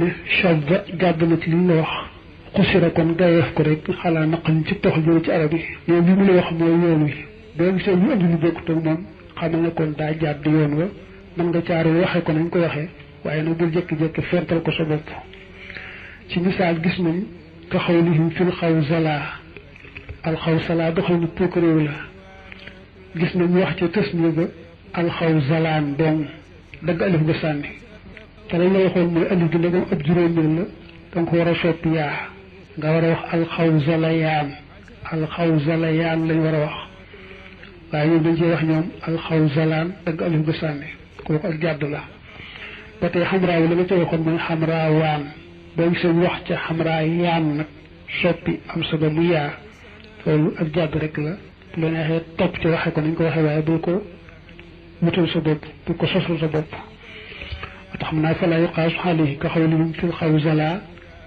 ne shadda jàdd na ci li ñu la wax xusira kon gayeef ko rek xalaa naqalin ci tox jóge ci arab yi yow li mu la wax mooy yoon wi boo gisee ñu andi lu bokkut ak moom xamal ne kon daa jàdd yoon wa mën nga caari waxee ko nañ ko waxee waaye nag bul jékki-jékki fental ko sa bopp ci misaal gis nañ ka xawlihim fil xawzala alxawsala doxal na puuk réew la gis nañ wax ca tasniya ba alxawzalaan dong dagg alif nga sànni te lañ la waxoon mooy alif gi ndegam ab juróomeel la danga ko war a soppi yaa nga war a wax alxawzalayaan alxawzalayaan lañ war a wax waaye ñoom dañ cee wax ñoom alxawzalaan dagg alif nga sànni kooku ak jàdd la ba tey xamraa wi la nga ca waxoon mooy xamraa waan boo gisee wax ca xamraa yaan nag soppi am sa ba mu yaa loolu ak jàdd rek la bu la neexee topp ci waxee ko nañ ko waxee waaye bul ko wutal sa bopp bul ko sosal sa bopp ba tax mun naa fa laa yuqaasu alayhi ka xawlihim fil xawzala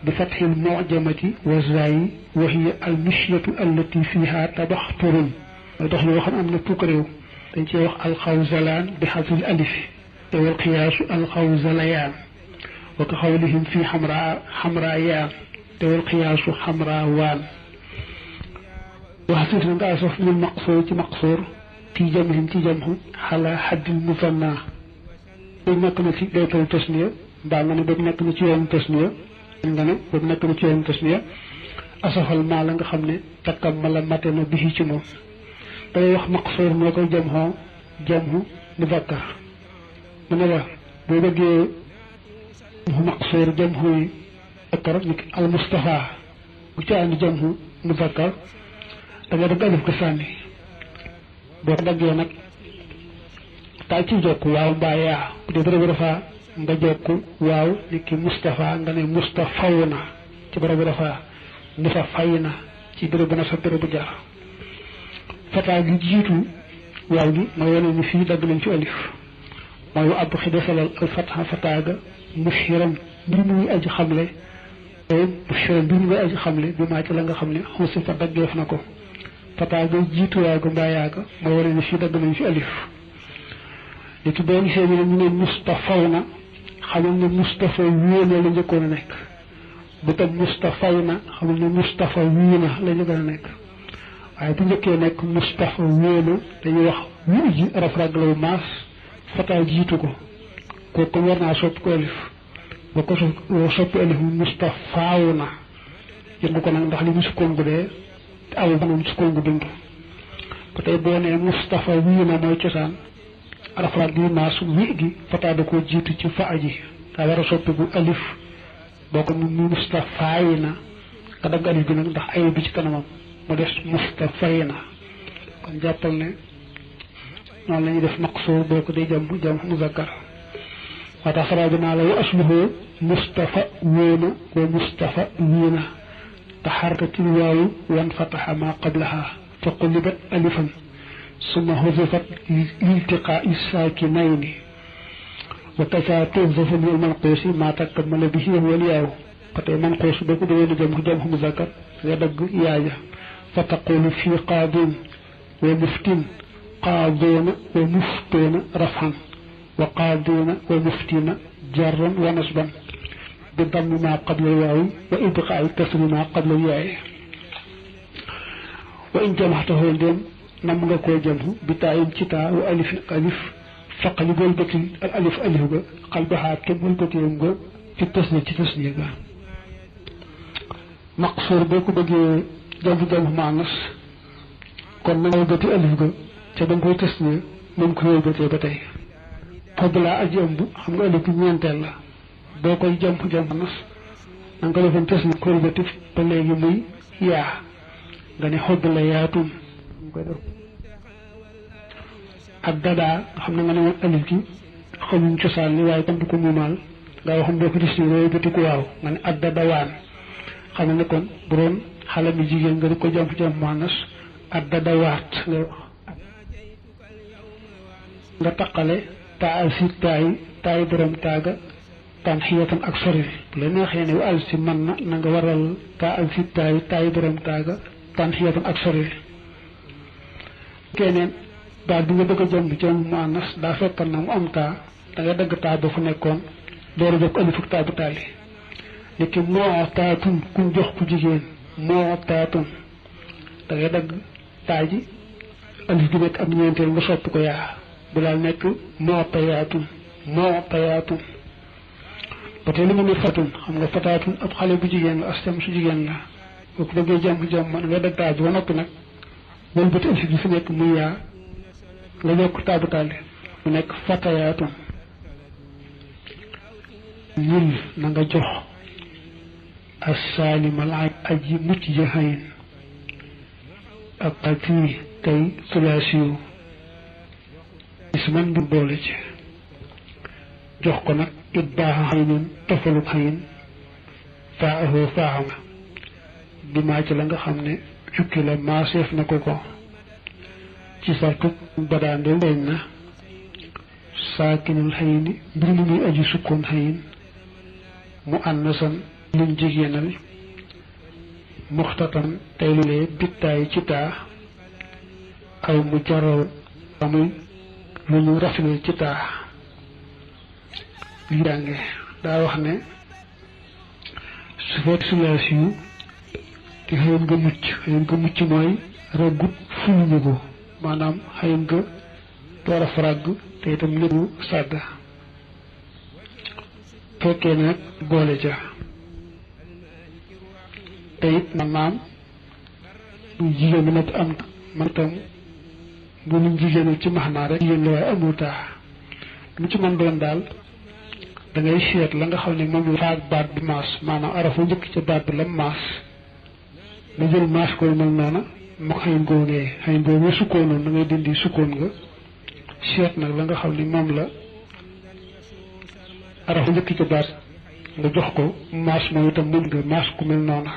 bi fatxil mujamati wa zaayi wa hiya al mishyatu allati fiha tabaxturun mooy dox yoo xam am na tukk réew dañ cee wax alxawzalaan bi xasil alif te wal qiyaasu alxawzalayaan wa ka xawlihim fi xamraa yaan te wal qiyaasu xamraa waan wax suuti na nga asof min maqsoor ci maqsoor fii jamhim ci jamhu xalaa xaddil musanna boobu nekk na ci daytalu tasniya mbaa nga ne boobu nekk na ci yoonu tasniya nga ne boobu nekk na ci yoonu tasniya asafal maa la nga xam ne takkam ma la mate na bi ci moom day wax maqsoor moo koy jamhu muzakkar mu ne la boo bëggee maqsoor jamhu muzakkar ni al mustafa bu ci andi jamhu muzakkar da nga dagg alif ko sànni boo ko daggee nag taay ci jokk waaw mbaa yaa bu dee bërëbu rafaa nga jokk waaw ni ki mustafa nga ne mustafaw na ci bërëbu rafaa mustafay na ci bërëbu na sa bërëbu jar fataa gi jiitu waaw gi ma wone ni fii dagg nañ ci alif mooy wa abbu xidasalal al fatha fataa ga mushiram mbir muy aji xamle mushiram mbir muy aji xamle bi maa ci la nga xam ne xusi fa daggeef na ko fataa ga jiitu waaw ga mbaa yaa ga ma wone ni fii dagg nañ ci alif léegi boo gisee ñu ne mustafaw na xamal ne mustafa wéena la njëkkoon a nekk bu tam mustafay na xamal ne mustafa wiina la njëkkoon a nekk waaye bu njëkkee nekk mustafa wéena dañuy wax wu ji araf raglaw maas fataa jiitu ko kooku comme war naa soppi ko alif boo ko soppi alif mustafaaw na yëngu ko nag ndax li mu sukkoon gu dee aw banam sukkoon gu dund ba tey boo nee mustafa wiina mooy cosaan arafraat gi maas wi gi fataa da koo jiitu ci faa ji daa war a soppi bu alif boo ko mu mustafaay na nga dagg alif gi nag ndax ay bi ci kanamam mu des mustafay na kon jàppal ne noonu la ñuy def maqsuur boo ko day jam muzakkar waa tax saraa bi naa la wa asluhu mustafa wéena wa mustafa wiina taxarratil waawu wan fataxa ma qablaha fa qulibat alifan summa huzifat liltiqaa'i saakinayni wa kaza tuhzafu min manquusi maa takmala bihi wal yaaw ba tey manquus boo ko déggee jamhu muzakkar nga dagg yaaja fa taqulu fii qaadin wa muftin qaaduuna wa muftuuna rafan wa qaaduuna wa muftiina jarran wa nasban bi dammi maa qabla waawi wa ibqaa'i kasri maa qabla yaayi wa in jamaxtahu ndéem nam nga koo jamhu bi taayin ci taa wa alif alif faqali wëlbati al alif alif ga xalbaxaa kem wëlbatiyam nga fi tasniya ci tasniya ga maqsuur boo ko bëggee jamhu maanas kon na nga wëlbati alif ga ca ba nga koy tasniya moom ko wëlbatee ba tey xob laa aji ëmb xam nga alif bi ñeenteel la boo koy jamhu maanas na nga ko defoon tasniya ko wëlbati ba léegi muy yaa nga ne xob la yaatum ak dadaa nga xam ne nga ne woon alif gi xamuñ cosaan li waaye tam du ko muumaal nga waxam boo ko gis ni yooyu bëti ko waaw nga ne ak dadawaan xam ne kon bu doon xale mi jigéen nga di ko jàmp maanas ak dadawaat ngay wax nga taqale taa al si taay borom taaga tan xiyatan ak sori bu la neexee ne wa al si man na nga waral taa al si taay borom taaga tan xiyatan ak sori keneen daal bi nga bëgg a jëm bi jëm muannas daa fekkoon na mu am taa da nga dëgg taa ba fu nekkoon door a jokk alif ak taa bu taali niki moo taatun kuñ jox ku jigéen moo taatun da ngay dagg taa ji alif gi nekk am ñeenteel nga soppi ko yaa bu daal nekk moo tayaatun ba tey li mu ne fatun xam nga fataatun ab xale bu jigéen la astem su jigéen la boo ko bëggee jàmm man nga dagg taa ji ba noppi nag wëlbati alif gi fi nekk muy yaa nga jokk taa bu taali mu nekk fatayaatun lil na nga jox assaalimal aji mucc ja xayin ak ati tey sulaasiyu isman bi boole ci jox ko nag it baaxa xaynin tofalub xayin faaxoo faaxama bi maa ci la nga xam ne jukki la maaseef na ko ci sartu badaande weñ na saakinul xayini mbir li muy aju sukkoon xayin mu ànnasan luñ jigéenal muxtatan tey lulee bittaay ci taa aw mu jaral amuy lu ñu rafetlu ci taa li jànge daa wax ne su feet sulaas yu te xëyin nga mucc mooy raggut fuluñu ko maanaam xëyin nga door a faragg te itam lébu sàdd fekkee nag boole ja te it maanaam bu jigéen bi nag am man itam bu ñu jigéenu ci max naa rek jigéen la waaye amul taa lu ci mën doon daal da ngay seet la nga xam ne moom la faag baat bi maas maanaam arafu njëkk ca baat bi la maas nga jël maas koy mel noona moo xëyin googee xëyin googee sukkoonoon da ngay dindi sukkoon nga seet nag la nga xam ne moom la arafu njëkk ca baat nga jox ko maas moom itam mën nga maas ku mel noona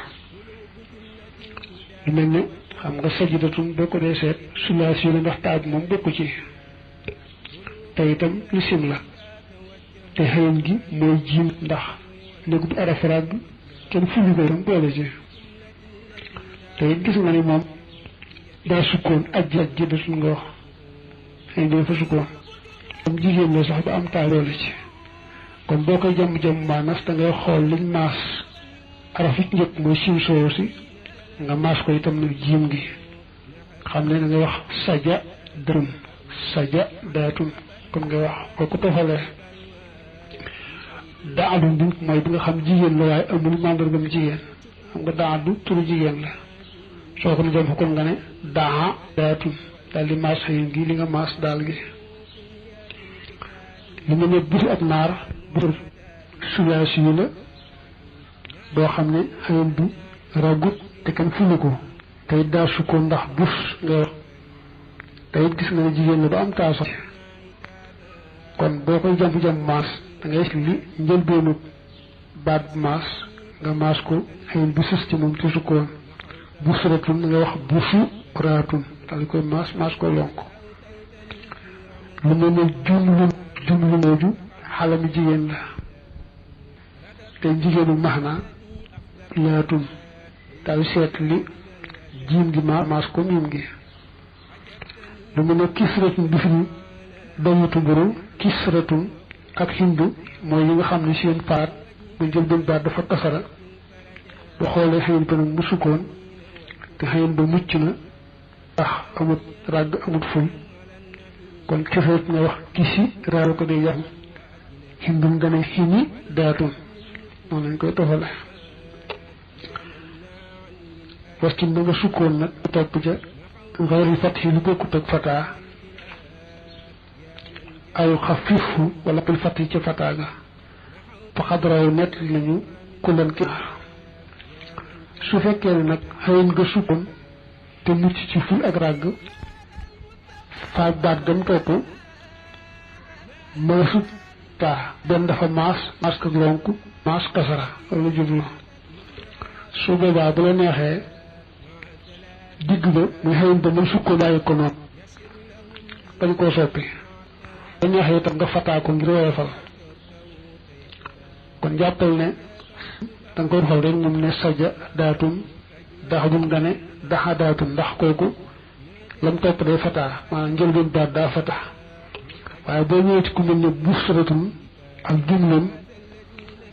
lu mel ne xam nga sajidatun boo ko dee seet sulaas yi la ndax taaj moom bokku ci te itam lisim la te xëyin gi mooy jiim ndax néegub araf ràgg kenn fulli ko itam boole ci te it gis nga ni moom daa sukkoon ajji datun nga wax xëyin gi dafa sukkoon am jigéen la sax ba am taaj boole ci kon boo koy jàmm maanas da ngay xool liñ maas araf it njëkk mooy siin soowu si nga maas ko itam nag jiim gi xam ne da ngay wax saja daatun kon nga wax boo ko tofalee daadu bi mooy bi nga xam jigéen la waaye amul màndargam jigéen xam nga daadu turu jigéen la soo ko ne jëm kon nga ne daa daatun daal di maas xëyin gi li nga maas daal gi li mu ne buri ak naar bur sulaas yi la boo xam ne xëyin bi ragut te kenn fulu ko te it daa sukkoon ndax bus nga wax te it gis nga ne jigéen la ba am taasa kon boo koy jàmp maas da ngay li njëlbeenu baat maas nga maas ko xëyin bi sës ci moom te sukkoon busratun nga wax busu raatun daal di koy maas ko lonk lu mel ne jumlu mooju xalami jigéen la te jigéenu max naa laatun daal seet li jiim gi maas ko miim gi lu mel ne kisratun bi fi dañutu mburu kisratun ak hindu mooy yi nga xam ne seen paat bu jël benn baat dafa kasara bu xoolee xëyin ba nag mu sukkoon te xëyin ba mucc na ndax amut ràgg amut ful kon kisrat nga wax kisi raaro ko dee yam hindum nga ne xini daatun noonu lañ koy tofale wastin ba nga sukkoon nag topp ca xayri fatxi lu bokkut ak fataa aw xafifu wala pil fatxi ca fataa ga fa xadraw nett nañu kulan ki su fekkee ne nag xëyin nga sukkoon te mucc ci ful ak ràgg faag baat gam topp maasut taa benn dafa maas ko lonk maas kasara wala jublu su boobaa bu la neexee digg ba muy xëyin ba mën sukkoo bàyyi ko noonu bañ koo soppi ba neexee itam nga fataa ko ngir woyofal kon jàppal ne da nga koy xool rek moom ne saja daatum daxadum nga ne daxa daatum ndax kooku lam topp day fataa maanaam njëlbeen baat daa fataa waaye boo ñëwee ci ku mel ne busratum ak jumlam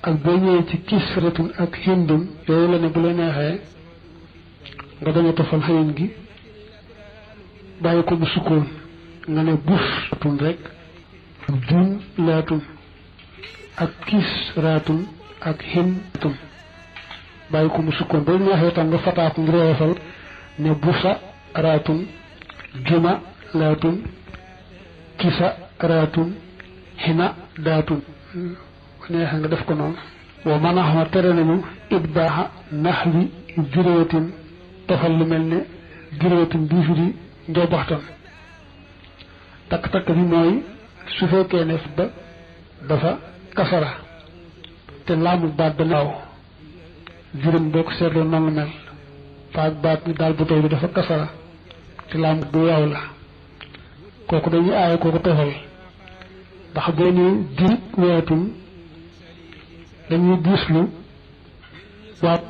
ak boo ñëwee ci kisratun ak hindun yooyu la ne bu la neexee nga bañ a tofal xëyin gi bàyyi ko mu sukkoon nga ne busratun rek ak jum laatun ak kisratun ak hindun bàyyi ko mu sukkoon ba neexee tam nga fataat ngir woyofal ne busa raatun juma laatun kisa raatun xina daatun bu neexee nga def ko noonu wa man a xama tere nañu itbaaxa naxwi juróotin tofal lu mel ne juróotin bii fi di njobaxtan takk-takk bi mooy su fekkee ne ba dafa kasara te laamu baat ba naaw juróom boo ko seetloo noonu mel faak baat bi daal bu tey bi dafa kasara te laamu bu waaw la kooku dañuy aaye kooku tofal ndax boo nee jiri weetum dañuy diislu waat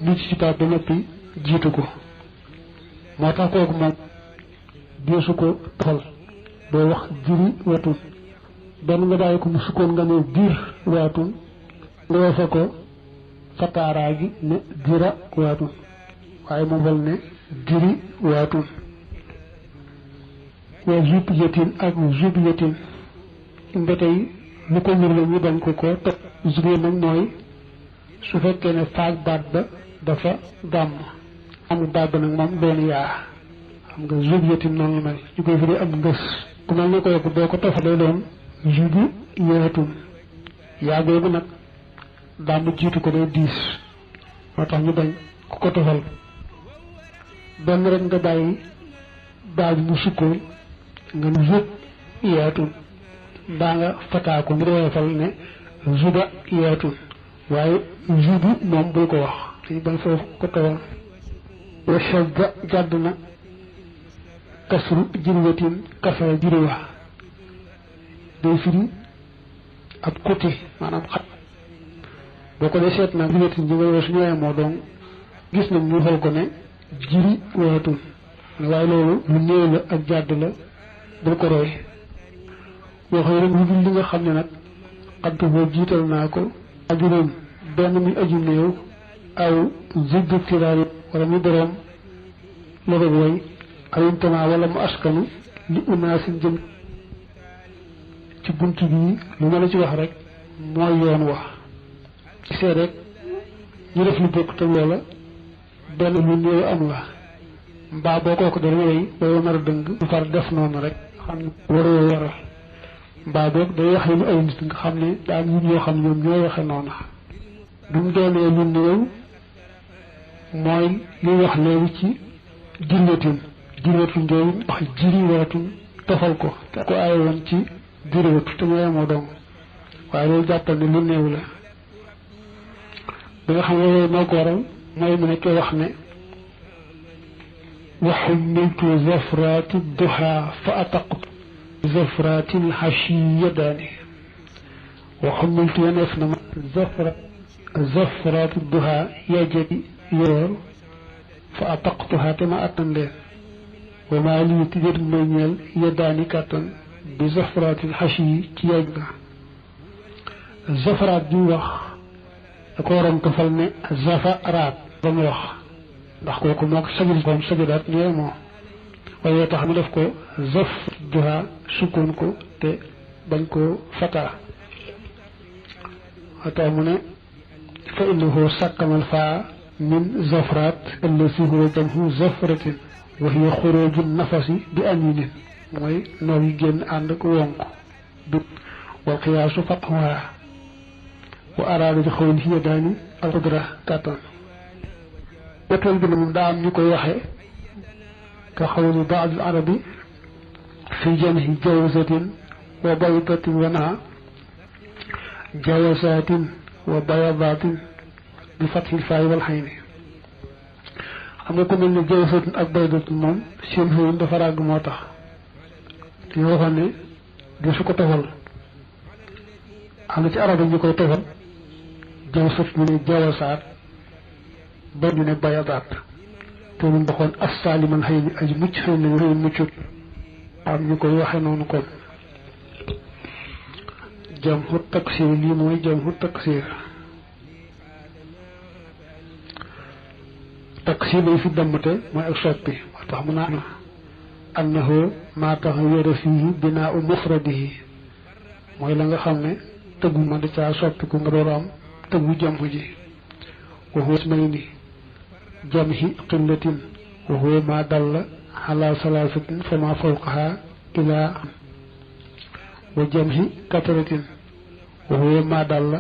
lu ci baat ba noppi jiitu ko moo tax kooku moom diisu ko tofal doo wax jiri weetum benn nga bàyyi ko mu sukkoon nga ne diir weetum nga weese ko fataaraa gi ne dira weetum waaye moom wal ne diri weetum wa jubiyatin ak jubiyatin ba tey lu ko ñur la ñu bañ ko ko teg jubee nag mooy su fekkee ne faag baat ba dafa gàmm amu baat ba nag moom doon yaa xam nga jubiyatin noonu la mel ñu koy firi am ngës ku mel ne kooku boo ko tofalee doon jubi yeetum yaa googu nag daam jiitu ko day diis moo tax ñu bañ ku ko tofal benn rek nga bàyyi baat mu sukkoon nga ne jub yeetum baa nga fataa ko ngir woyofal ne juba yeetum waaye jubu moom bul ko wax dañu bañ foofu ko tofal wa shadda jàdd na kasru jirwatin kasra jiriwa day firi ab côté maanaam xat boo ko dee seet nag jirwatin ji nga yow su ñëwee moo doon gis nañ ñu xool ko ne jiri weetum waaye loolu lu néew la ak jàdd la bul ko roy waxee rek lu dul li nga xam ne nag xaddu boo jiital naa ko ajuróom benn muy aju néew aw zigg tiraari wala mu boroom loolu woy ayuntama wala mu askanu li unaasin jëm ci bunt bii lu ma la ci wax rek mooy yoon wax ci seet rek ñu def lu bokk te loola benn lu néew am la mbaa boo kooku dara wéy booy nar a dëng du far def noonu rek xam ne waroo waral mbaa boog day waxee lu ay nit nga xam ne daa nit ñoo xam ñoom ñoo waxe noonu du mu doonee lu néew mooy li wax léegi ci jirwatin jirwatin jooyu wax jiri weetum tofal ko te ko aaye woon ci jirwatu te mooy moo dong waaye loolu jàppal ne lu néew la bi nga xam ne loolu moo ko waral mooy mu nekkee wax ne وحملت زفرات الضحى فأتقت زفرات الحشي داني وحملت ونفنا زفرات الضحى يجري يور فأتقتها كما أتن وما لي تجر منيل يداني كاتن بزفرات الحشي تيجا زفرات دي وخ أكورم تفلني زفرات بموخ ndax kooku moo ko sajil koom sajidaat ñee moo waaye tax mu def ko zaf duha sukkoon ko te bañ ko fataa atax mu ne fa innahu sàkkamal faa min zafrat allasi huwa jamhu zafratin wa hiya xuruju nafasi bi aminin mooy noow yi génn ànd ko wonk bit wal xiyaasu faqhuha wa araada bi xawli hiya daani al qudra kàttan weteel bi ne moom daa am ñu koy waxe ka xawli baad al arabi fi jamhi jawzatin wa baydatin wa naa jawasatin wa bayadatin bi fathi l faay wal xayni xam nga ko mel ne jawsatin ak baydatin moom seen xëyin dafa ràgg moo tax te yoo xam ne di su ko tofal am na ci arab ñu koy tofal jawsat ñu ne jawasaat ba ñu ne bayadaat te ñu doxoon assaaliman xëy ni aji mucc xëy nañu xëy muccut am ñu koy waxe noonu kon jamhu taksir lii mooy jamhu taksir siibay fi dammate mooy ak soppi moo tax mu naa annahu maa tax wéra fii binaa u mufradihi mooy la nga xam ne tëggu ma da caa soppiku nga door am tëggu jamhu ji wa huwa ismayni jamhi qillatin wa huwa ma dalla ala salaasatin fa ma fawqaha ila wa jamhi kathratin wa huwa ma dalla